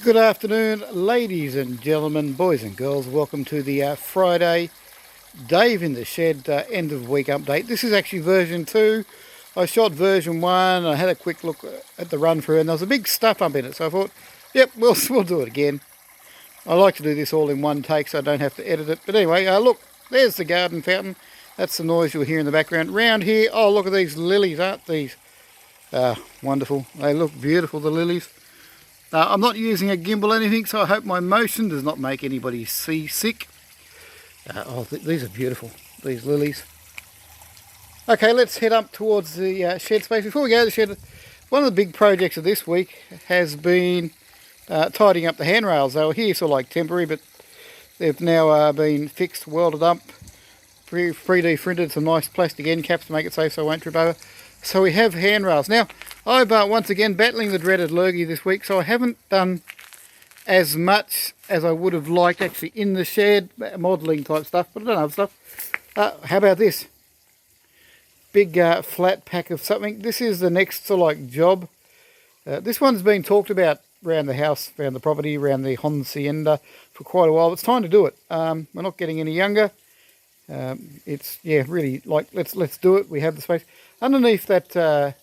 Good afternoon, ladies and gentlemen, boys and girls. Welcome to the Friday Dave in the Shed end of week update. This is actually version 2. I shot version 1. I had a quick look at the run through and there was a big stuff up in it. So I thought, yep, we'll do it again. I like to do this all in one take so I don't have to edit it. But anyway, look, there's the garden fountain. That's the noise you'll hear in the background. Round here, oh, look at these lilies, aren't these wonderful? They look beautiful, the lilies. I'm not using a gimbal or anything, so I hope my motion does not make anybody seasick. These are beautiful, these lilies. Okay, let's head up towards the shed space. Before we go to the shed, one of the big projects of this week has been tidying up the handrails. They were here sort of like temporary, but they've now been fixed, welded up, 3D printed some nice plastic end caps to make it safe so I won't trip over. So we have handrails. Now, I've once again battling the dreaded lurgy this week, so I haven't done as much as I would have liked actually in the shed, modelling type stuff, but I've done other stuff. How about this? Big flat pack of something. This is the next sort of like job. This one's been talked about around the house, around the property, around the Hacienda for quite a while. It's time to do it. We're not getting any younger. It's, yeah, really, like, let's do it. We have the space. Underneath that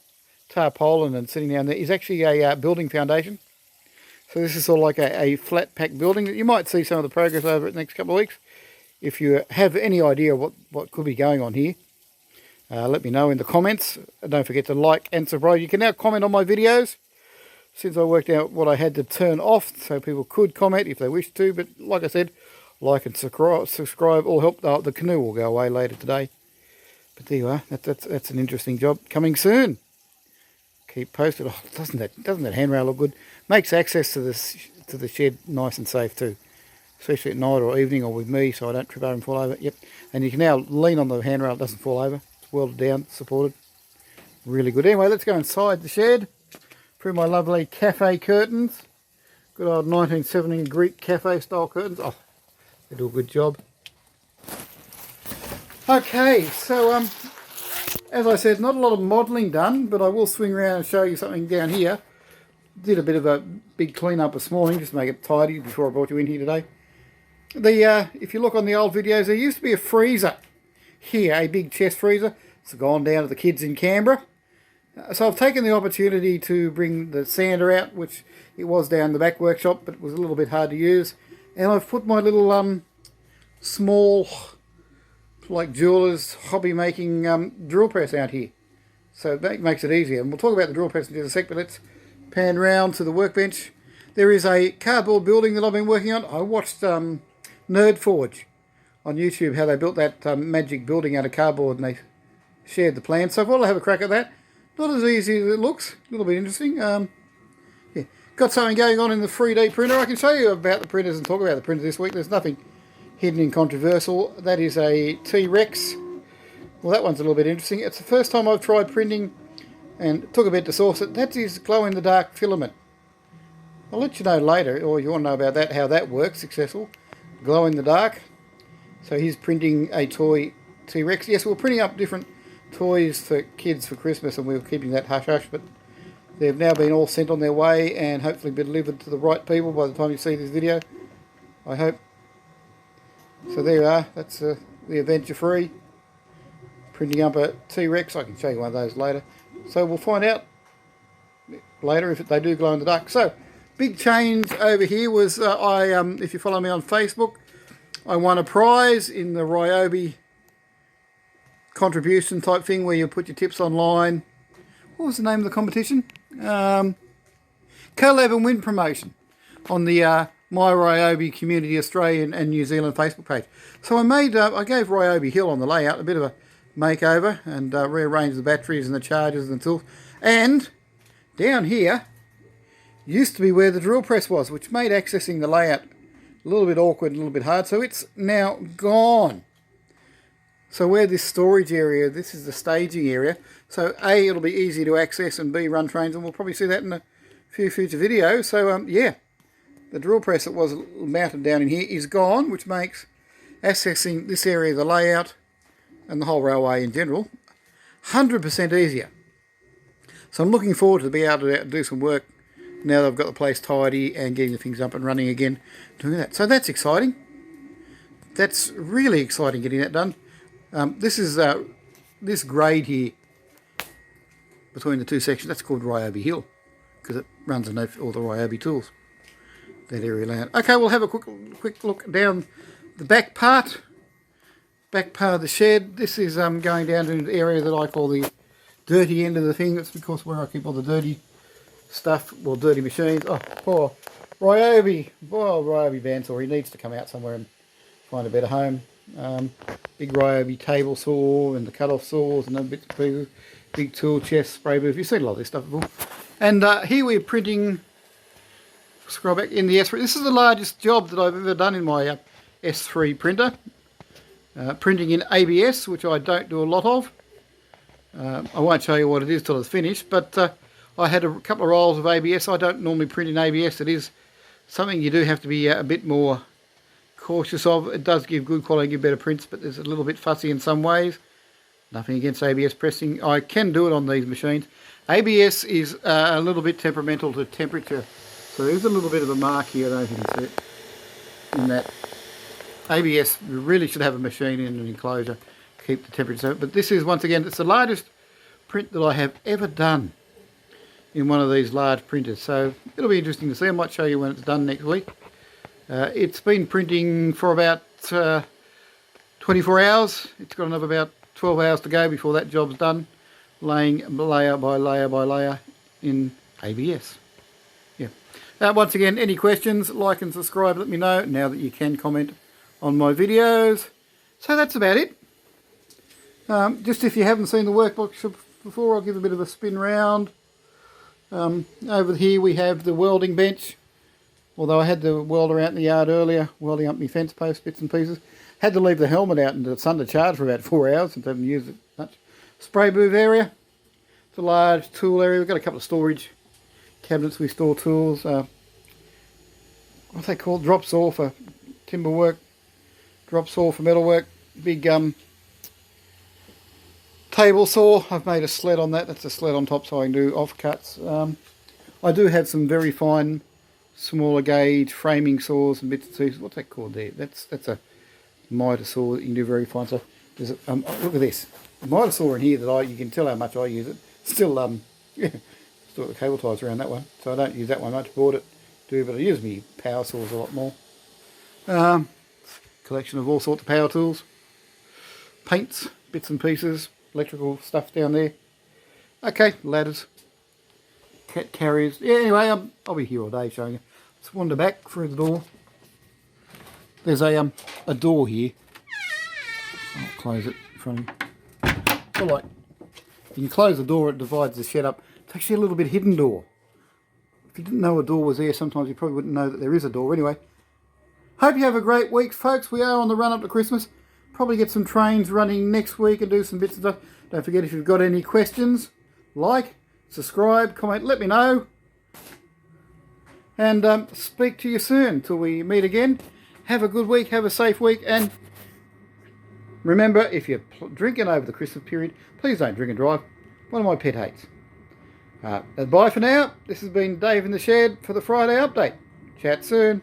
tarpaulin and sitting down there is actually a building foundation. So this is sort of like a flat pack building that you might see some of the progress over it the next couple of weeks. If you have any idea what could be going on here, let me know in the comments. Don't forget to like and subscribe. You can now comment on my videos since I worked out what I had to turn off so people could comment if they wish to. But like I said, like and subscribe all help. The canoe will go away later today. But there you are. That's an interesting job coming soon. Keep posted. Oh, doesn't that handrail look good? Makes access to the shed nice and safe too, especially at night or evening or with me, so I don't trip over and fall over. Yep. And you can now lean on the handrail; it doesn't fall over. It's welded down, supported. Really good. Anyway, let's go inside the shed through my lovely cafe curtains. Good old 1970 Greek cafe style curtains. Oh, they do a good job. Okay, so as I said, not a lot of modelling done, but I will swing around and show you something down here. Did a bit of a big clean up this morning, just to make it tidy before I brought you in here today. If you look on the old videos, there used to be a freezer here, a big chest freezer. It's gone down to the kids in Canberra. So I've taken the opportunity to bring the sander out, which it was down the back workshop, but it was a little bit hard to use. And I've put my little small, like jeweler's hobby making drill press out here. So that makes it easier. And we'll talk about the drill press in just a sec, but let's pan round to the workbench. There is a cardboard building that I've been working on. I watched Nerd Forge on YouTube, how they built that magic building out of cardboard, and they shared the plan. So I thought I'll have a crack at that. Not as easy as it looks. A little bit interesting. Yeah. Got something going on in the 3D printer. I can show you about the printers and talk about the printer this week. There's nothing hidden and controversial. That is a T-Rex. Well, that one's a little bit interesting. It's the first time I've tried printing, and it took a bit to source it. That is glow-in-the-dark filament. I'll let you know later, or you want to know about that, how that works, successful. Glow-in-the-dark. So he's printing a toy T-Rex. Yes, we're printing up different toys for kids for Christmas, and we were keeping that hush-hush, but they've now been all sent on their way and hopefully be delivered to the right people by the time you see this video, I hope. So there you are. That's the Adventure Free. Printing up a T-Rex. I can show you one of those later. So we'll find out later if they do glow in the dark. So, big change over here was, if you follow me on Facebook, I won a prize in the Ryobi contribution type thing where you put your tips online. What was the name of the competition? Collab and Win promotion on the My Ryobi Community Australian and New Zealand Facebook page. So I gave Ryobi Hill on the layout a bit of a makeover and rearranged the batteries and the chargers and tools. And down here used to be where the drill press was, which made accessing the layout a little bit awkward and a little bit hard. So it's now gone. So where this storage area, this is the staging area. So A, it'll be easy to access, and B, run trains, and we'll probably see that in a few future videos. So yeah, the drill press that was mounted down in here is gone, which makes accessing this area, the layout, and the whole railway in general, 100% easier. So I'm looking forward to be able to do some work now that I've got the place tidy and getting the things up and running again, doing that. So that's exciting. That's really exciting getting that done. This is this grade here between the two sections, that's called Ryobi Hill because it runs underneath all the Ryobi tools. That area land. Okay, we'll have a quick look down the back part of the shed. This is going down to the area that I call the dirty end of the thing. That's because where I keep all the dirty stuff, well, dirty machines. Oh, poor Ryobi. Oh, Ryobi bandsaw. He needs to come out somewhere and find a better home. Big Ryobi table saw and the cut-off saws and the bits and pieces. Big tool chest, spray booth. You've seen a lot of this stuff before. And here we're printing, scroll back, in the S3. This is the largest job that I've ever done in my S3 printer. Printing in ABS, which I don't do a lot of. I won't show you what it is till it's finished, but I had a couple of rolls of ABS. I don't normally print in ABS. It is something you do have to be a bit more cautious of. It does give good quality, give better prints, but it's a little bit fussy in some ways. Nothing against ABS pressing. I can do it on these machines. ABS is a little bit temperamental to temperature. So there's a little bit of a mark here, I don't know if you can see it, in that. ABS really should have a machine in an enclosure to keep the temperature. But this is, once again, it's the largest print that I have ever done in one of these large printers. So it'll be interesting to see. I might show you when it's done next week. It's been printing for about 24 hours. It's got another about 12 hours to go before that job's done, laying layer by layer by layer in ABS. Yeah. Once again, any questions, like and subscribe, let me know now that you can comment on my videos. So that's about it. Just if you haven't seen the workbook before, I'll give a bit of a spin round. Over here we have the welding bench. Although I had the welder out in the yard earlier, welding up my fence post bits and pieces. Had to leave the helmet out in the sun to charge for about 4 hours since I haven't used it much. Spray booth area. It's a large tool area. We've got a couple of storage cabinets we store tools. What's they called? Drop saw for timber work. Drop saw for metal work. Big table saw. I've made a sled on that. That's a sled on top so I can do offcuts. I do have some very fine smaller gauge framing saws and bits and pieces. What's that called there? That's a miter saw that you can do very fine. So there's a, look at this. The miter saw in here that you can tell how much I use it. Still yeah, still got the cable ties around that one. So I don't use that one much. Bought it, but I use my power saws a lot more. Collection of all sorts of power tools. Paints, bits and pieces, electrical stuff down there. Okay, ladders. Cat carriers. Yeah, anyway, I'll be here all day showing you. Let's wander back through the door. There's a door here. I'll close it from. So like, you can close the door, it divides the shed up. It's actually a little bit hidden door. If you didn't know a door was there, sometimes you probably wouldn't know that there is a door. Anyway, hope you have a great week, folks. We are on the run up to Christmas. Probably get some trains running next week and do some bits and stuff. Don't forget, if you've got any questions, like, subscribe, comment, let me know. And speak to you soon till we meet again. Have a good week, have a safe week, and remember, if you're drinking over the Christmas period, please don't drink and drive. One of my pet hates. Bye for now. This has been Dave in the Shed for the Friday update. Chat soon.